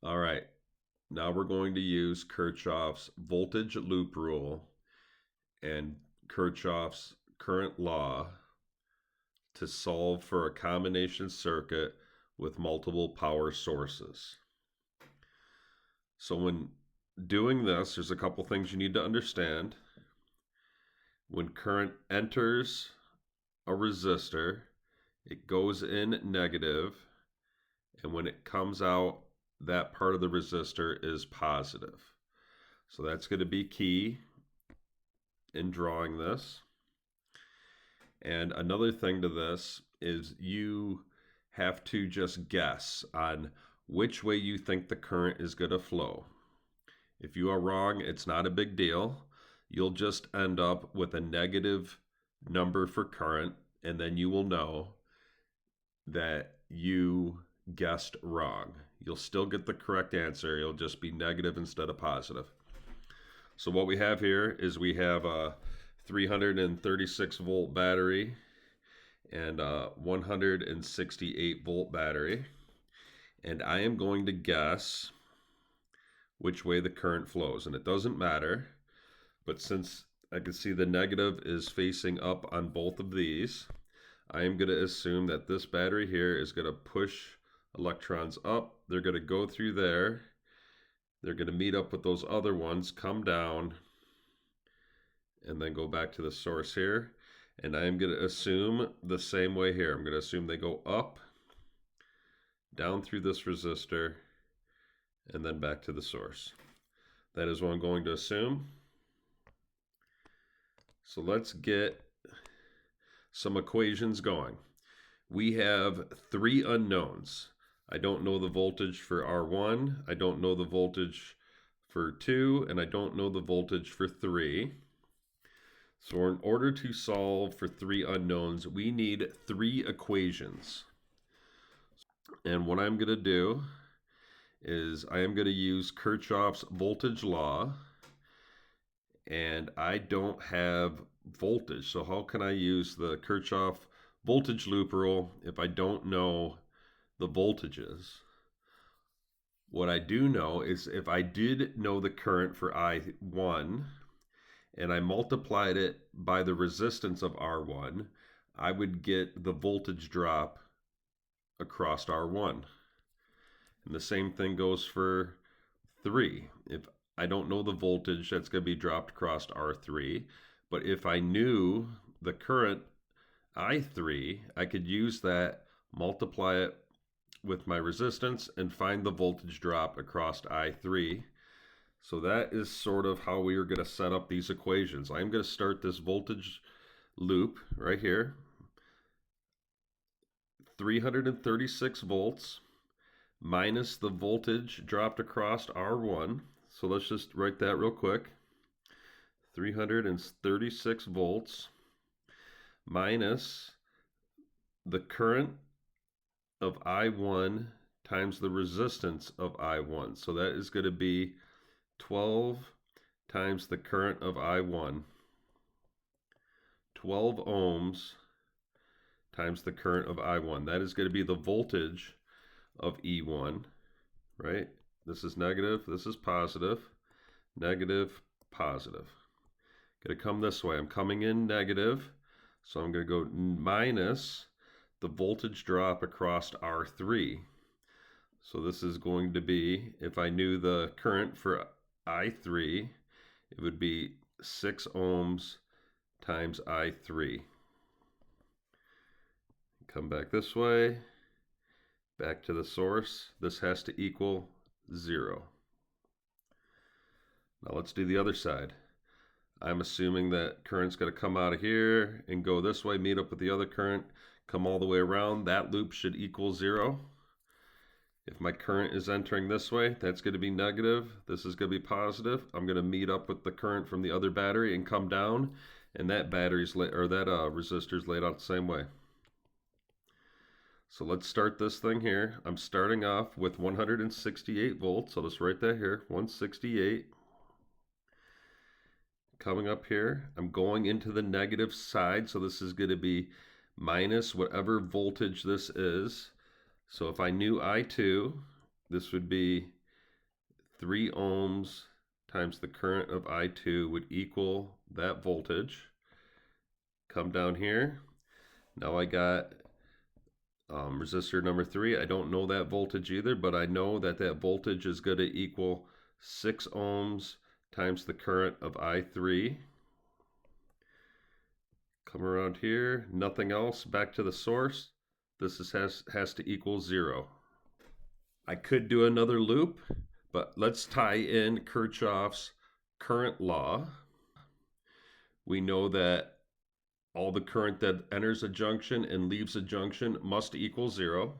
All right, now we're going to use Kirchhoff's voltage loop rule and Kirchhoff's current law to solve for a combination circuit with multiple power sources. So when doing this, there's a couple things you need to understand. When current enters a resistor, it goes in negative, and when it comes out, that part of the resistor is positive. So that's going to be key in drawing this. And another thing to this is you have to just guess on which way you think the current is going to flow. If you are wrong, it's not a big deal. You'll just end up with a negative number for current, and then you will know that you guessed wrong. You'll still get the correct answer. It'll just be negative instead of positive. So what we have here is we have a 336 volt battery and a 168 volt battery. And I am going to guess which way the current flows. And it doesn't matter, but since I can see the negative is facing up on both of these, I am going to assume that this battery here is going to push electrons up. They're going to go through there. They're going to meet up with those other ones, come down, and then go back to the source here. And I am going to assume the same way here. I'm going to assume they go up, down through this resistor, and then back to the source. That is what I'm going to assume. So let's get some equations going. We have three unknowns. I don't know the voltage for R1, I don't know the voltage for 2, and I don't know the voltage for 3. So in order to solve for three unknowns, we need three equations. And what I'm going to do is I am going to use Kirchhoff's voltage law, and I don't have voltage. So how can I use the Kirchhoff voltage loop rule if I don't know the voltages? What I do know is if I did know the current for I1 and I multiplied it by the resistance of R1, I would get the voltage drop across R1. And the same thing goes for 3. If I don't know the voltage, that's going to be dropped across R3. But if I knew the current I3, I could use that, multiply it with my resistance, and find the voltage drop across I3. So that is sort of how we are going to set up these equations. I'm going to start this voltage loop right here. 336 volts minus the voltage dropped across R1. So let's just write that real quick. 336 volts minus the current of I1 times the resistance of I1. So that is going to be 12 times the current of I1. 12 ohms times the current of I1. That is going to be the voltage of E1, right? This is negative, this is positive, negative, positive. Going to come this way. I'm coming in negative, so I'm going to go minus the voltage drop across R3. So this is going to be, if I knew the current for I3, it would be 6 ohms times I3. Come back this way, back to the source. This has to equal 0. Now let's do the other side. I'm assuming that current's going to come out of here and go this way, meet up with the other current, come all the way around. That loop should equal 0. If my current is entering this way, that's going to be negative. This is going to be positive. I'm going to meet up with the current from the other battery and come down, and that resistor's laid out the same way. So let's start this thing here. I'm starting off with 168 volts. I'll just write that here, 168. Coming up here, I'm going into the negative side, so this is going to be minus whatever voltage this is. So if I knew I2, this would be 3 ohms times the current of I2 would equal that voltage. Come down here. Now I got resistor number 3. I don't know that voltage either, but I know that that voltage is going to equal 6 ohms times the current of I3. Come around here, nothing else, back to the source. This has to equal 0. I could do another loop, but let's tie in Kirchhoff's current law. We know that all the current that enters a junction and leaves a junction must equal 0.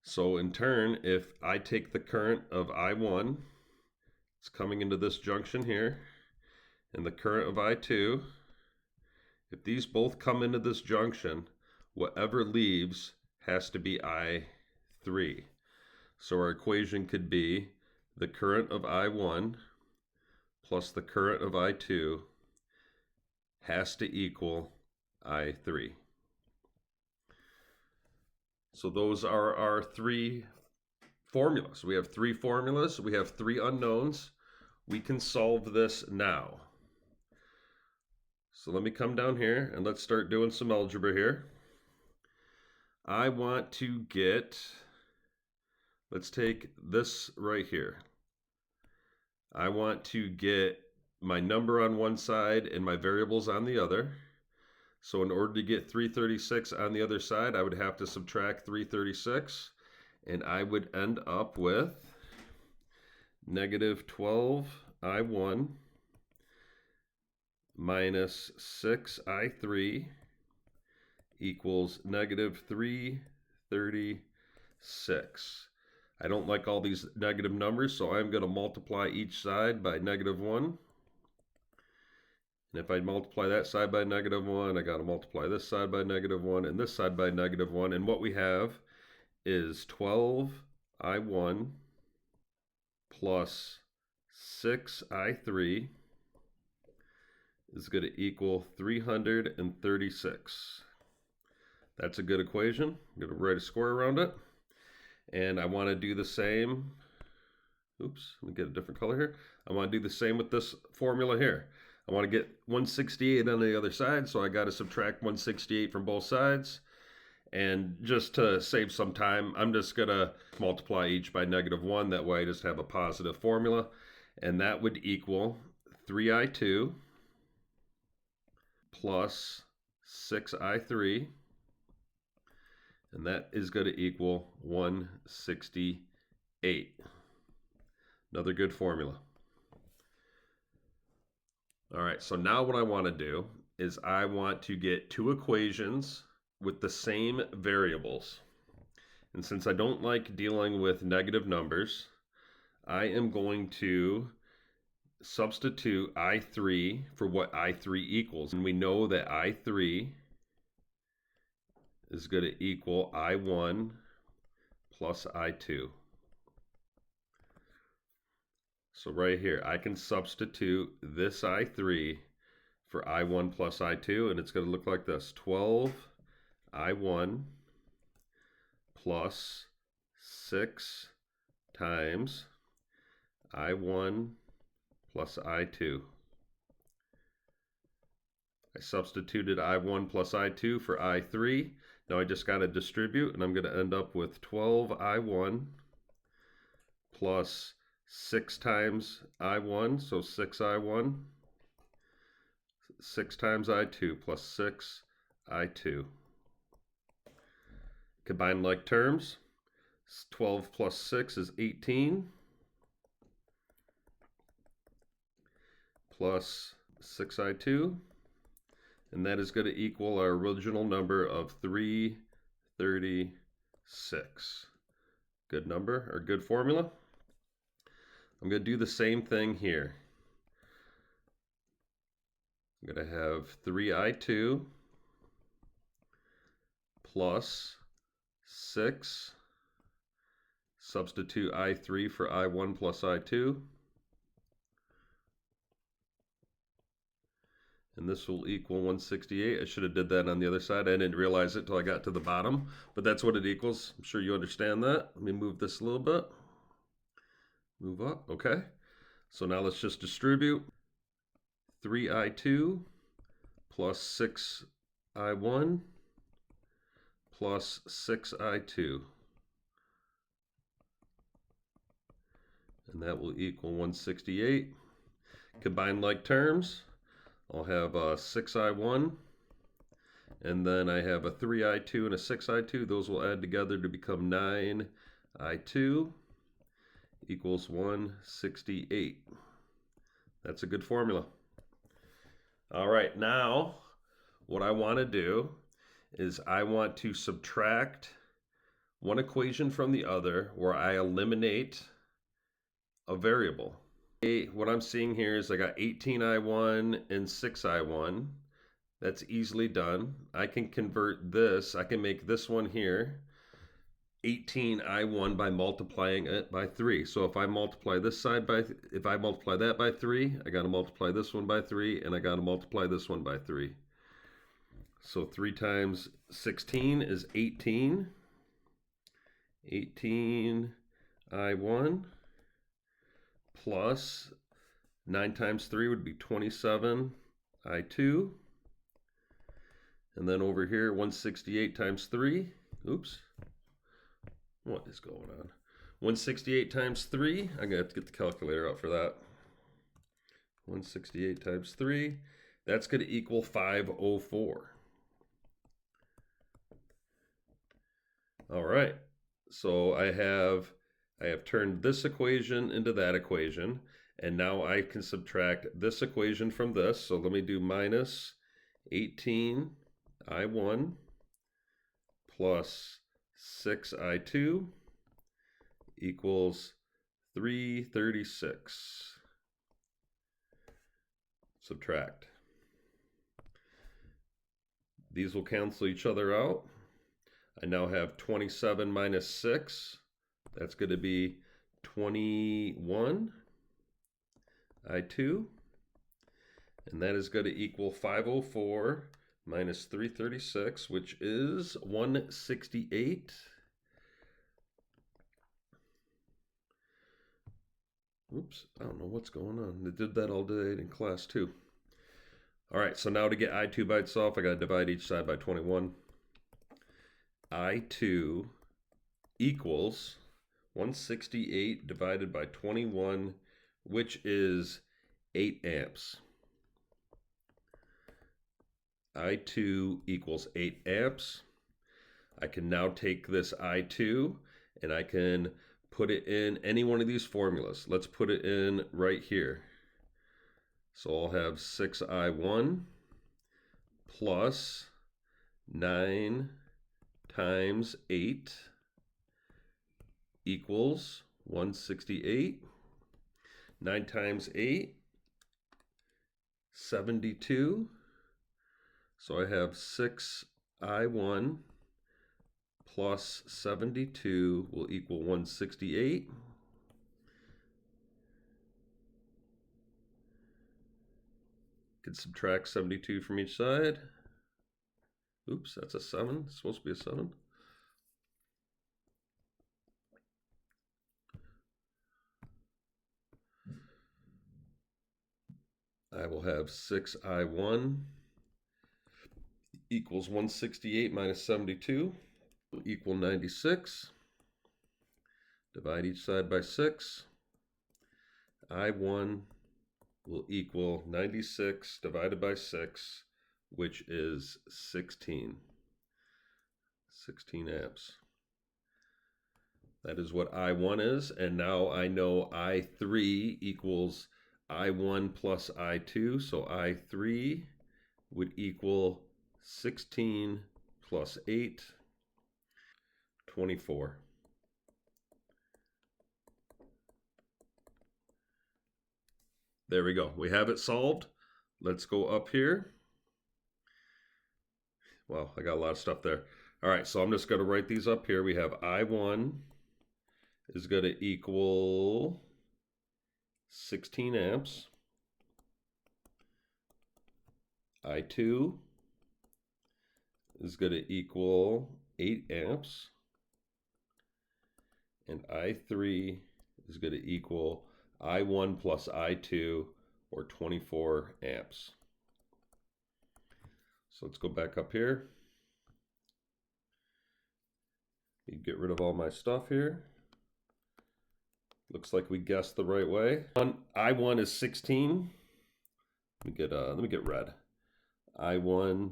So in turn, if I take the current of I1, it's coming into this junction here, and the current of I2, if these both come into this junction, whatever leaves has to be I3. So our equation could be the current of I1 plus the current of I2 has to equal I3. So those are our 3 formulas. We have 3 formulas. We have 3 unknowns. We can solve this now. So let me come down here and let's start doing some algebra here. I want to get, let's take this right here. I want to get my number on one side and my variables on the other. So in order to get 336 on the other side, I would have to subtract 336, and I would end up with negative 12I1 minus 6I3 equals negative 336. I don't like all these negative numbers, so I'm going to multiply each side by negative 1. And if I multiply that side by negative 1, I got to multiply this side by negative 1 and this side by negative 1. And what we have is 12I1 plus 6I3 is going to equal 336. That's a good equation. I'm going to write a square around it. And I want to do the same. Oops, let me get a different color here. I want to do the same with this formula here. I want to get 168 on the other side, so I got to subtract 168 from both sides. And just to save some time, I'm just going to multiply each by negative 1. That way I just have a positive formula. And that would equal 3I2 plus 6I3. And that is going to equal 168. Another good formula. All right, so now what I want to do is I want to get 2 equations with the same variables. And since I don't like dealing with negative numbers, I am going to substitute I3 for what I3 equals. And we know that I3 is going to equal I1 plus I2. So right here, I can substitute this I3 for I1 plus I2, and it's going to look like this. 12 I1 plus 6 times I1 plus I2. I substituted I1 plus I2 for I3. Now I just got to distribute, and I'm going to end up with 12 I1 plus 6 times I1, so 6 I1, 6 times I2 plus 6 I2. Combine like terms. 12 plus 6 is 18, plus 6I2, and that is going to equal our original number of 336. Good number, or good formula. I'm going to do the same thing here. I'm going to have 3I2 plus 6, substitute I3 for I1 plus I2, and this will equal 168. I should have did that on the other side. I didn't realize it until I got to the bottom, but that's what it equals. I'm sure you understand that. Let me move this a little bit. Move up, okay. So now let's just distribute 3I2 plus 6I1 plus 6I2. And that will equal 168. Combine like terms. I'll have 6I1, and then I have a 3I2 and a 6I2. Those will add together to become 9I2 equals 168. That's a good formula. All right, now what I want to do is I want to subtract one equation from the other where I eliminate a variable. What I'm seeing here is I got 18I1 and 6I1. That's easily done. I can convert this, I can make this one here 18I1 by multiplying it by 3. So if I multiply this side by, if I multiply that by 3, I got to multiply this one by 3, and I got to multiply this one by 3. So 3 times 16 is 18. 18I1 plus 9 times 3 would be 27I2. And then over here, 168 times 3. Oops. What is going on? 168 times 3. I'm going to have to get the calculator out for that. 168 times 3. That's going to equal 504. All right. So I have turned this equation into that equation. And now I can subtract this equation from this. So let me do minus 18I1 plus 6I2 equals 336. Subtract. These will cancel each other out. I now have 27 minus 6. That's going to be 21 I2. And that is going to equal 504 minus 336, which is 168. Oops, I don't know what's going on. They did that all day in class too. All right, so now to get I2 by itself, I got to divide each side by 21. I2 equals 168 divided by 21, which is 8 amps. I2 equals 8 amps. I can now take this I2 and I can put it in any one of these formulas. Let's put it in right here. So I'll have 6I1 plus 9 times 8 equals 168. 9 times 8, 72. So I have 6I1 plus 72 will equal 168. Could subtract 72 from each side. Oops, that's a 7. It's supposed to be a 7. I will have 6I1 equals 168 minus 72 will equal 96. Divide each side by 6. I1 will equal 96 divided by 6, which is 16. 16 amps. That is what I1 is, and now I know I3 equals I1 plus I2, so I3 would equal 16 plus 8, 24. There we go. We have it solved. Let's go up here. Well, I got a lot of stuff there. All right, so I'm just going to write these up here. We have I1 is going to equal 16 amps. I2 is going to equal 8 amps. And I3 is going to equal I1 plus I2, or 24 amps. So let's go back up here. Get rid of all my stuff here. Looks like we guessed the right way. I1 is 16. Let me get red. I1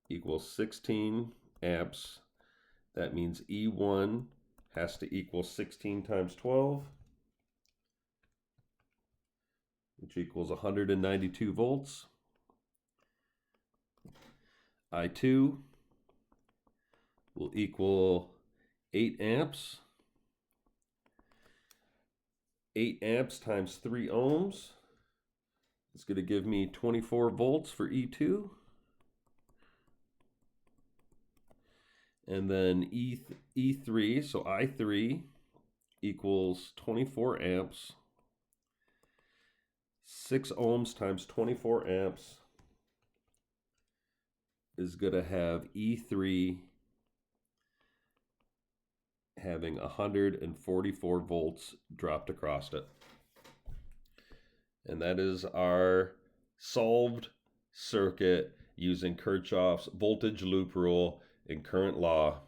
equals 16 amps. That means E1 has to equal 16 times 12, which equals 192 volts. I2 will equal 8 amps. 8 amps times 3 ohms is going to give me 24 volts for E2. And then E3, so I3 equals 24 amps. 6 ohms times 24 amps is going to have E3 having 144 volts dropped across it. And that is our solved circuit using Kirchhoff's voltage loop rule and current law.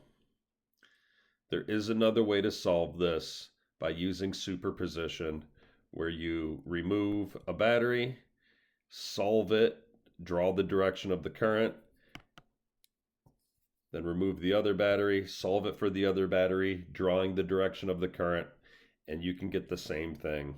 There is another way to solve this by using superposition, where you remove a battery, solve it, draw the direction of the current, then remove the other battery, solve it for the other battery, drawing the direction of the current, and you can get the same thing.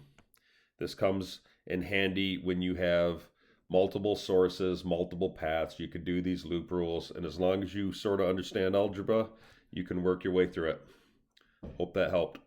This comes in handy when you have multiple sources, multiple paths. You could do these loop rules, and as long as you sort of understand algebra, you can work your way through it. Hope that helped.